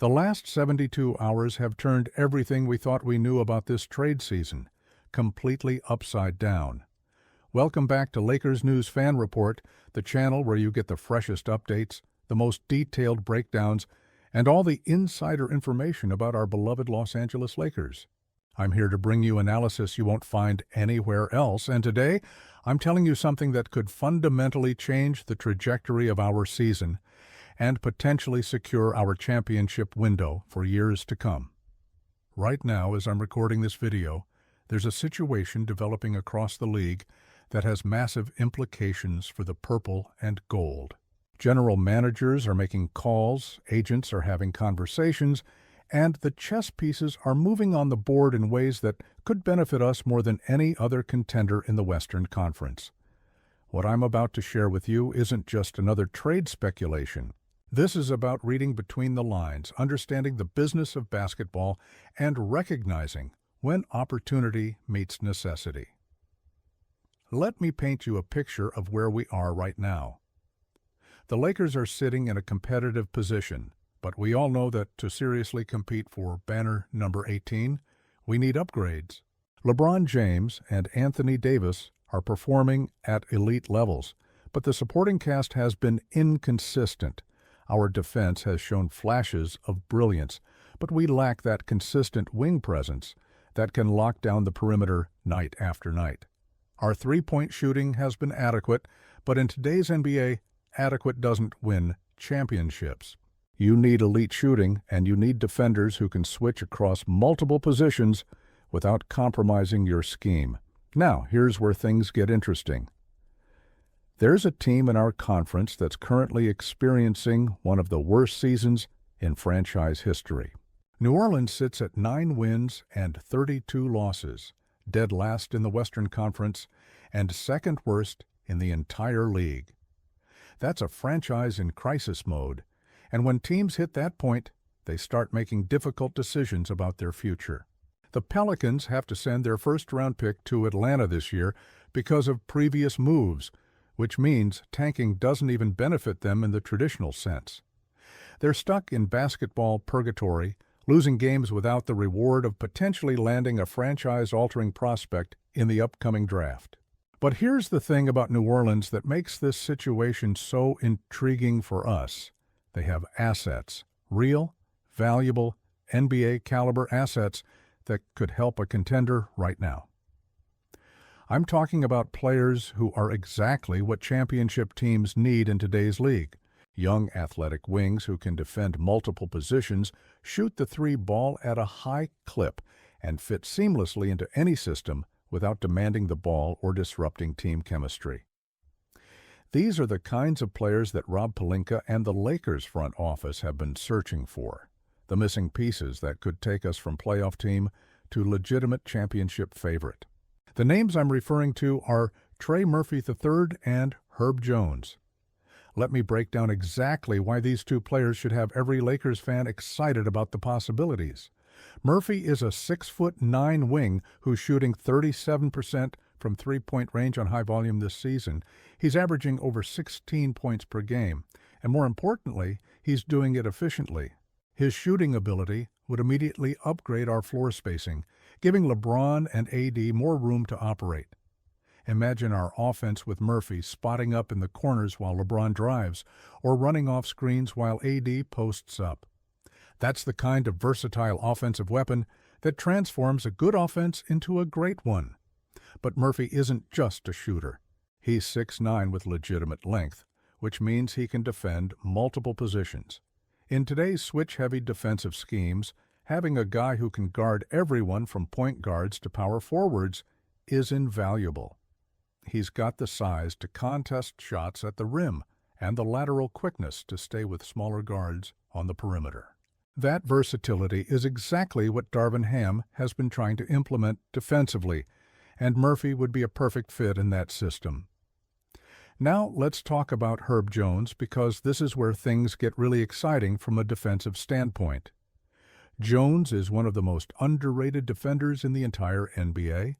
The last 72 hours have turned everything we thought we knew about this trade season completely upside down. Welcome back to Lakers News Fan Report, the channel where you get the freshest updates, the most detailed breakdowns, and all the insider information about our beloved Los Angeles Lakers. I'm here to bring you analysis you won't find anywhere else, and today I'm telling you something that could fundamentally change the trajectory of our season and potentially secure our championship window for years to come. Right now, as I'm recording this video, there's a situation developing across the league that has massive implications for the purple and gold. General managers are making calls, agents are having conversations, and the chess pieces are moving on the board in ways that could benefit us more than any other contender in the Western Conference. What I'm about to share with you isn't just another trade speculation. This is about reading between the lines, understanding the business of basketball, and recognizing when opportunity meets necessity. Let me paint you a picture of where we are right now. The Lakers are sitting in a competitive position, but we all know that to seriously compete for banner number 18, we need upgrades. LeBron James and Anthony Davis are performing at elite levels, but the supporting cast has been inconsistent. Our defense has shown flashes of brilliance, but we lack that consistent wing presence that can lock down the perimeter night after night. Our three-point shooting has been adequate, but in today's NBA, adequate doesn't win championships. You need elite shooting, and you need defenders who can switch across multiple positions without compromising your scheme. Now, here's where things get interesting. There's a team in our conference that's currently experiencing one of the worst seasons in franchise history. New Orleans sits at 9 wins and 32 losses, dead last in the Western Conference and second worst in the entire league. That's a franchise in crisis mode, and when teams hit that point, they start making difficult decisions about their future. The Pelicans have to send their first-round pick to Atlanta this year because of previous moves, which means tanking doesn't even benefit them in the traditional sense. They're stuck in basketball purgatory, losing games without the reward of potentially landing a franchise-altering prospect in the upcoming draft. But here's the thing about New Orleans that makes this situation so intriguing for us. They have assets, real, valuable, NBA-caliber assets that could help a contender right now. I'm talking about players who are exactly what championship teams need in today's league. Young athletic wings who can defend multiple positions, shoot the three ball at a high clip, and fit seamlessly into any system without demanding the ball or disrupting team chemistry. These are the kinds of players that Rob Pelinka and the Lakers front office have been searching for, the missing pieces that could take us from playoff team to legitimate championship favorite. The names I'm referring to are Trey Murphy III and Herb Jones. Let me break down exactly why these two players should have every Lakers fan excited about the possibilities. Murphy is a 6'9" wing who's shooting 37% from three-point range on high volume this season. He's averaging over 16 points per game, and more importantly, he's doing it efficiently. His shooting ability would immediately upgrade our floor spacing, giving LeBron and AD more room to operate. Imagine our offense with Murphy spotting up in the corners while LeBron drives, or running off screens while AD posts up. That's the kind of versatile offensive weapon that transforms a good offense into a great one. But Murphy isn't just a shooter. He's 6'9" with legitimate length, which means he can defend multiple positions. In today's switch-heavy defensive schemes, having a guy who can guard everyone from point guards to power forwards is invaluable. He's got the size to contest shots at the rim and the lateral quickness to stay with smaller guards on the perimeter. That versatility is exactly what Darvin Ham has been trying to implement defensively, and Murphy would be a perfect fit in that system. Now let's talk about Herb Jones, because this is where things get really exciting from a defensive standpoint. Jones is one of the most underrated defenders in the entire NBA.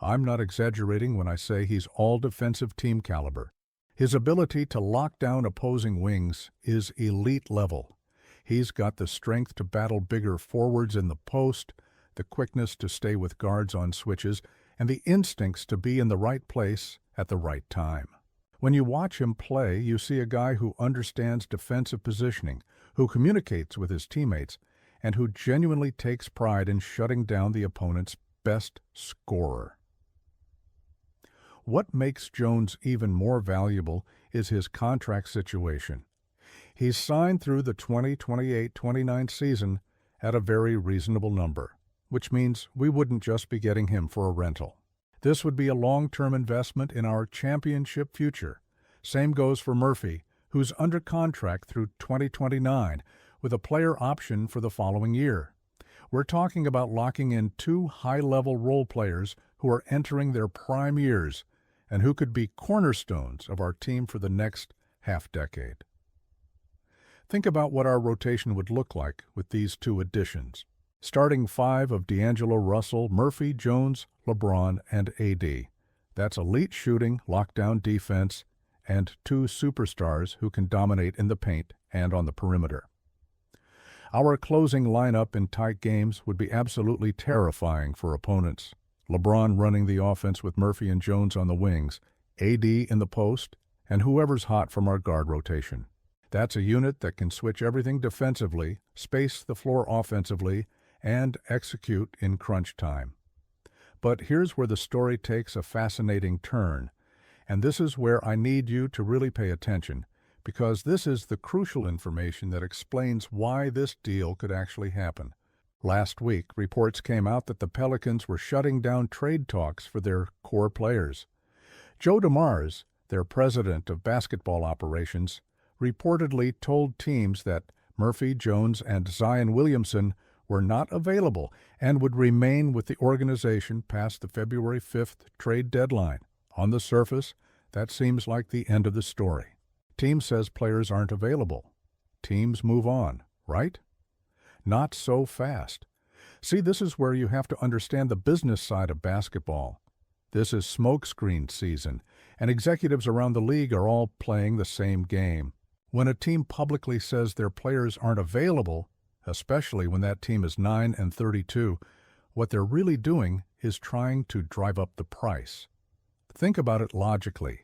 I'm not exaggerating when I say he's all defensive team caliber. His ability to lock down opposing wings is elite level. He's got the strength to battle bigger forwards in the post, the quickness to stay with guards on switches, and the instincts to be in the right place at the right time. When you watch him play, you see a guy who understands defensive positioning, who communicates with his teammates, and who genuinely takes pride in shutting down the opponent's best scorer. What makes Jones even more valuable is his contract situation. He's signed through the 2028-29 season at a very reasonable number, which means we wouldn't just be getting him for a rental. This would be a long-term investment in our championship future. Same goes for Murphy, who's under contract through 2029 with a player option for the following year. We're talking about locking in two high-level role players who are entering their prime years and who could be cornerstones of our team for the next half-decade. Think about what our rotation would look like with these two additions. Starting five of D'Angelo Russell, Murphy, Jones, LeBron, and AD. That's elite shooting, lockdown defense, and two superstars who can dominate in the paint and on the perimeter. Our closing lineup in tight games would be absolutely terrifying for opponents. LeBron running the offense with Murphy and Jones on the wings, AD in the post, and whoever's hot from our guard rotation. That's a unit that can switch everything defensively, space the floor offensively, and execute in crunch time. But here's where the story takes a fascinating turn, and this is where I need you to really pay attention, because this is the crucial information that explains why this deal could actually happen. Last week, reports came out that the Pelicans were shutting down trade talks for their core players. Joe DeMars, their president of basketball operations, reportedly told teams that Murphy, Jones, and Zion Williamson were not available and would remain with the organization past the February 5th trade deadline. On the surface, that seems like the end of the story. Team says players aren't available. Teams move on, right? Not so fast. See, this is where you have to understand the business side of basketball. This is smokescreen season, and executives around the league are all playing the same game. When a team publicly says their players aren't available, especially when that team is 9-32, what they're really doing is trying to drive up the price. Think about it logically.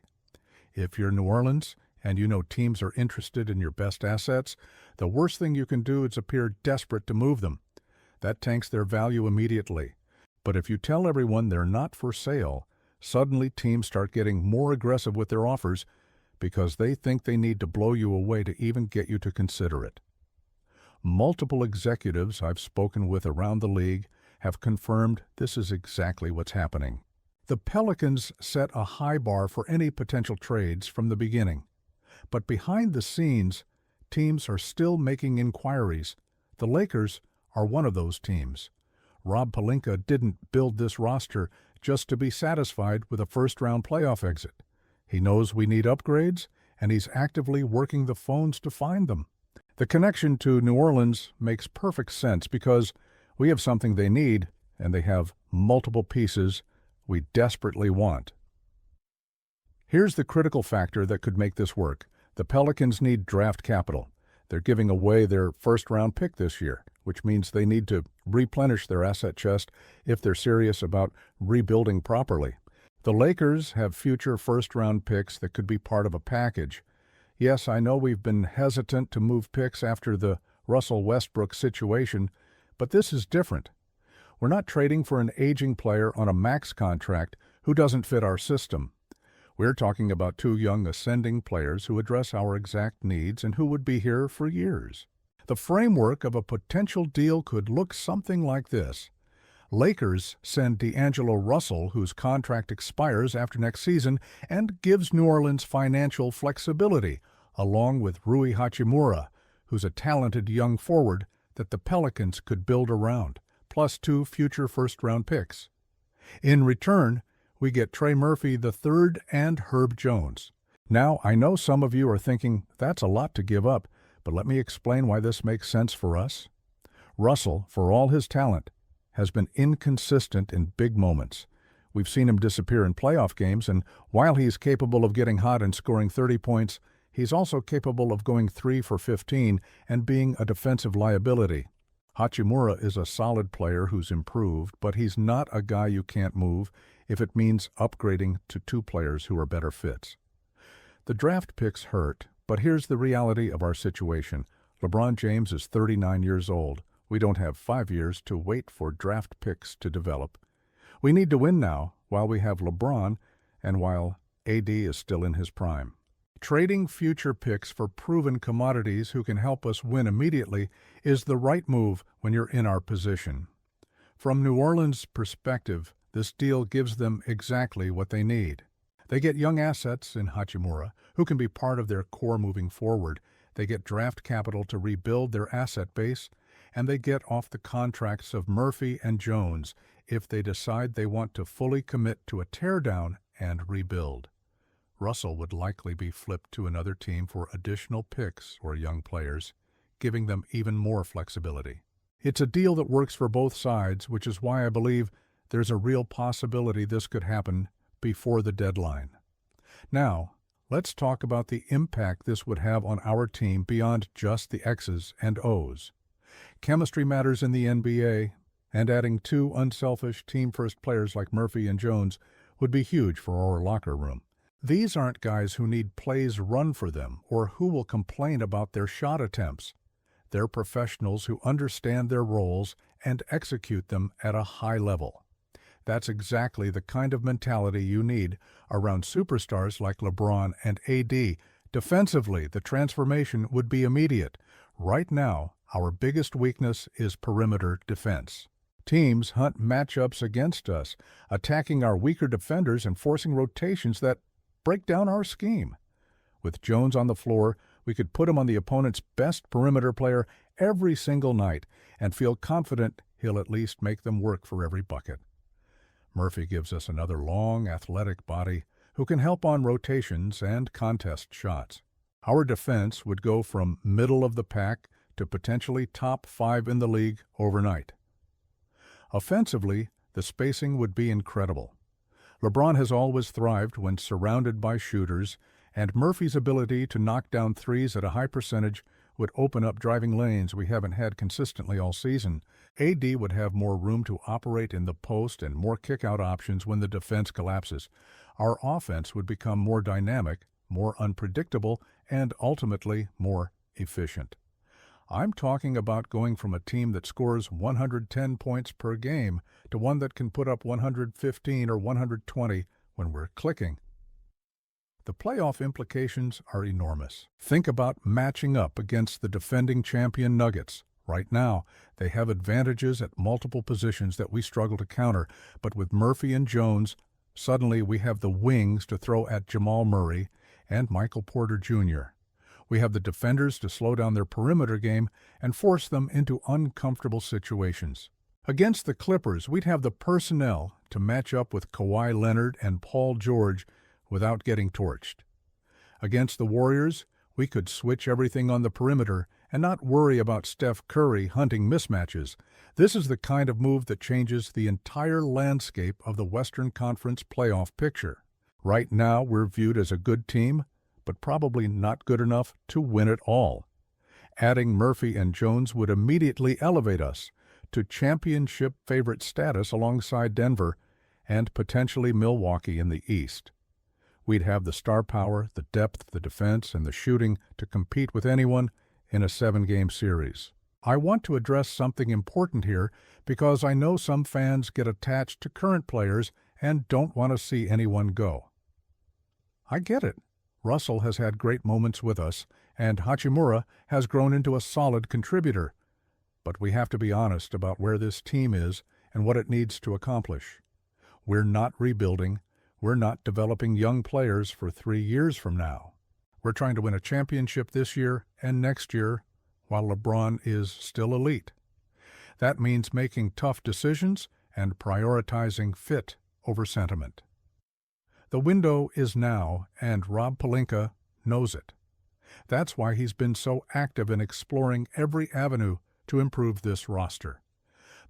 If you're New Orleans and you know teams are interested in your best assets, the worst thing you can do is appear desperate to move them. That tanks their value immediately. But if you tell everyone they're not for sale, suddenly teams start getting more aggressive with their offers because they think they need to blow you away to even get you to consider it. Multiple executives I've spoken with around the league have confirmed this is exactly what's happening. The Pelicans set a high bar for any potential trades from the beginning. But behind the scenes, teams are still making inquiries. The Lakers are one of those teams. Rob Pelinka didn't build this roster just to be satisfied with a first-round playoff exit. He knows we need upgrades, and he's actively working the phones to find them. The connection to New Orleans makes perfect sense because we have something they need, and they have multiple pieces we desperately want. Here's the critical factor that could make this work. The Pelicans need draft capital. They're giving away their first-round pick this year, which means they need to replenish their asset chest if they're serious about rebuilding properly. The Lakers have future first-round picks that could be part of a package. Yes, I know we've been hesitant to move picks after the Russell Westbrook situation, but this is different. We're not trading for an aging player on a max contract who doesn't fit our system. We're talking about two young ascending players who address our exact needs and who would be here for years. The framework of a potential deal could look something like this. Lakers send D'Angelo Russell, whose contract expires after next season, and gives New Orleans financial flexibility, along with Rui Hachimura, who's a talented young forward that the Pelicans could build around, plus two future first-round picks. In return, we get Trey Murphy III and Herb Jones. Now, I know some of you are thinking, that's a lot to give up, but let me explain why this makes sense for us. Russell, for all his talent, has been inconsistent in big moments. We've seen him disappear in playoff games, and while he's capable of getting hot and scoring 30 points, He's also capable of going 3 for 15 and being a defensive liability. Hachimura is a solid player who's improved, but he's not a guy you can't move if it means upgrading to 2 players who are better fits. The draft picks hurt, but here's the reality of our situation. LeBron James is 39 years old. We don't have 5 years to wait for draft picks to develop. We need to win now while we have LeBron and while AD is still in his prime. Trading future picks for proven commodities who can help us win immediately is the right move when you're in our position. From New Orleans' perspective, this deal gives them exactly what they need. They get young assets in Hachimura, who can be part of their core moving forward. They get draft capital to rebuild their asset base, and they get off the contracts of Murphy and Jones if they decide they want to fully commit to a teardown and rebuild. Russell would likely be flipped to another team for additional picks or young players, giving them even more flexibility. It's a deal that works for both sides, which is why I believe there's a real possibility this could happen before the deadline. Now, let's talk about the impact this would have on our team beyond just the X's and O's. Chemistry matters in the NBA, and adding 2 unselfish team-first players like Murphy and Jones would be huge for our locker room. These aren't guys who need plays run for them or who will complain about their shot attempts. They're professionals who understand their roles and execute them at a high level. That's exactly the kind of mentality you need around superstars like LeBron and AD. Defensively, the transformation would be immediate. Right now, our biggest weakness is perimeter defense. Teams hunt matchups against us, attacking our weaker defenders and forcing rotations that break down our scheme. With Jones on the floor, we could put him on the opponent's best perimeter player every single night and feel confident he'll at least make them work for every bucket. Murphy gives us another long, athletic body who can help on rotations and contest shots. Our defense would go from middle of the pack to potentially top 5 in the league overnight. Offensively, the spacing would be incredible. LeBron has always thrived when surrounded by shooters, and Murphy's ability to knock down threes at a high percentage would open up driving lanes we haven't had consistently all season. AD would have more room to operate in the post and more kick-out options when the defense collapses. Our offense would become more dynamic, more unpredictable, and ultimately more efficient. I'm talking about going from a team that scores 110 points per game to one that can put up 115 or 120 when we're clicking. The playoff implications are enormous. Think about matching up against the defending champion Nuggets. Right now, they have advantages at multiple positions that we struggle to counter, but with Murphy and Jones, suddenly we have the wings to throw at Jamal Murray and Michael Porter Jr. We have the defenders to slow down their perimeter game and force them into uncomfortable situations. Against the Clippers, we'd have the personnel to match up with Kawhi Leonard and Paul George without getting torched. Against the Warriors, we could switch everything on the perimeter and not worry about Steph Curry hunting mismatches. This is the kind of move that changes the entire landscape of the Western Conference playoff picture. Right now, we're viewed as a good team, but probably not good enough to win it all. Adding Murphy and Jones would immediately elevate us to championship favorite status alongside Denver and potentially Milwaukee in the East. We'd have the star power, the depth, the defense, and the shooting to compete with anyone in a 7-game series. I want to address something important here because I know some fans get attached to current players and don't want to see anyone go. I get it. Russell has had great moments with us, and Hachimura has grown into a solid contributor. But we have to be honest about where this team is and what it needs to accomplish. We're not rebuilding. We're not developing young players for 3 years from now. We're trying to win a championship this year and next year while LeBron is still elite. That means making tough decisions and prioritizing fit over sentiment. The window is now, and Rob Pelinka knows it. That's why he's been so active in exploring every avenue to improve this roster.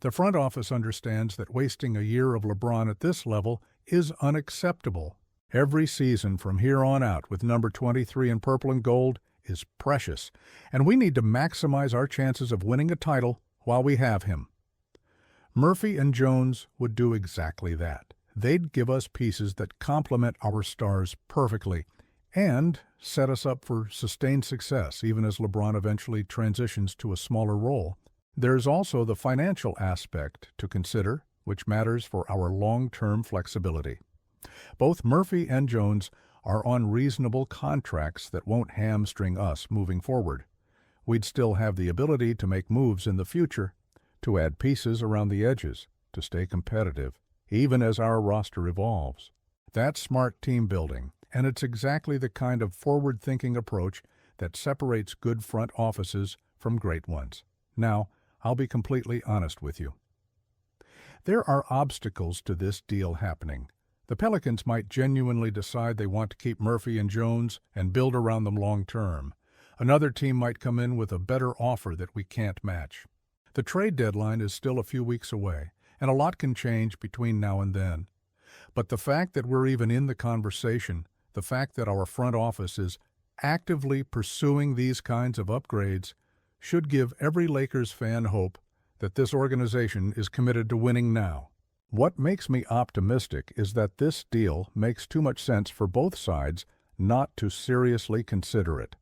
The front office understands that wasting a year of LeBron at this level is unacceptable. Every season from here on out with number 23 in purple and gold is precious, and we need to maximize our chances of winning a title while we have him. Murphy and Jones would do exactly that. They'd give us pieces that complement our stars perfectly and set us up for sustained success, even as LeBron eventually transitions to a smaller role. There's also the financial aspect to consider, which matters for our long-term flexibility. Both Murphy and Jones are on reasonable contracts that won't hamstring us moving forward. We'd still have the ability to make moves in the future, to add pieces around the edges, to stay competitive, even as our roster evolves. That's smart team building, and it's exactly the kind of forward-thinking approach that separates good front offices from great ones. Now, I'll be completely honest with you. There are obstacles to this deal happening. The Pelicans might genuinely decide they want to keep Murphy and Jones and build around them long term. Another team might come in with a better offer that we can't match. The trade deadline is still a few weeks away, and a lot can change between now and then. But the fact that we're even in the conversation, the fact that our front office is actively pursuing these kinds of upgrades, should give every Lakers fan hope that this organization is committed to winning now. What makes me optimistic is that this deal makes too much sense for both sides not to seriously consider it.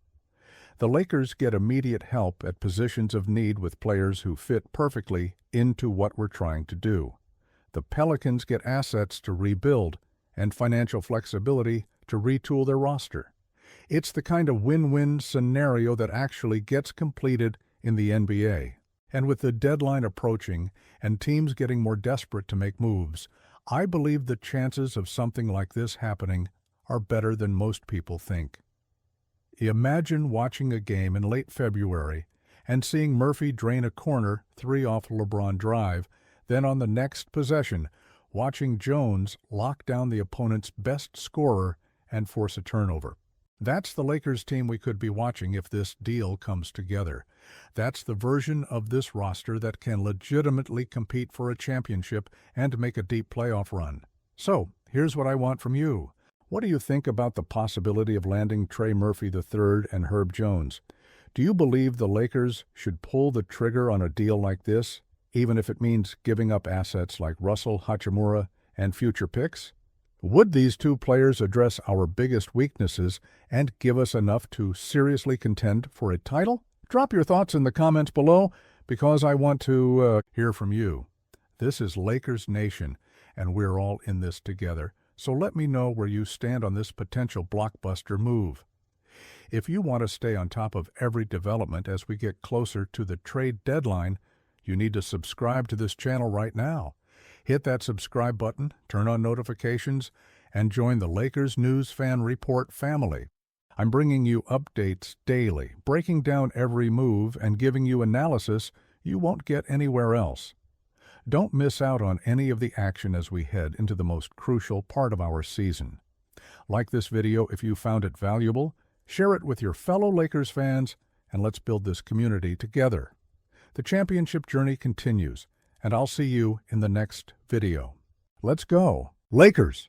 The Lakers get immediate help at positions of need with players who fit perfectly into what we're trying to do. The Pelicans get assets to rebuild and financial flexibility to retool their roster. It's the kind of win-win scenario that actually gets completed in the NBA. And with the deadline approaching and teams getting more desperate to make moves, I believe the chances of something like this happening are better than most people think. Imagine watching a game in late February and seeing Murphy drain a corner 3 off LeBron drive, then on the next possession, watching Jones lock down the opponent's best scorer and force a turnover. That's the Lakers team we could be watching if this deal comes together. That's the version of this roster that can legitimately compete for a championship and make a deep playoff run. So, here's what I want from you. What do you think about the possibility of landing Trey Murphy III and Herb Jones? Do you believe the Lakers should pull the trigger on a deal like this, even if it means giving up assets like Russell, Hachimura, and future picks? Would these two players address our biggest weaknesses and give us enough to seriously contend for a title? Drop your thoughts in the comments below because I want to hear from you. This is Lakers Nation, and we're all in this together. So let me know where you stand on this potential blockbuster move. If you want to stay on top of every development as we get closer to the trade deadline, you need to subscribe to this channel right now. Hit that subscribe button, turn on notifications, and join the Lakers News Fan Report family. I'm bringing you updates daily, breaking down every move and giving you analysis you won't get anywhere else. Don't miss out on any of the action as we head into the most crucial part of our season. Like this video if you found it valuable, share it with your fellow Lakers fans, and let's build this community together. The championship journey continues, and I'll see you in the next video. Let's go, Lakers!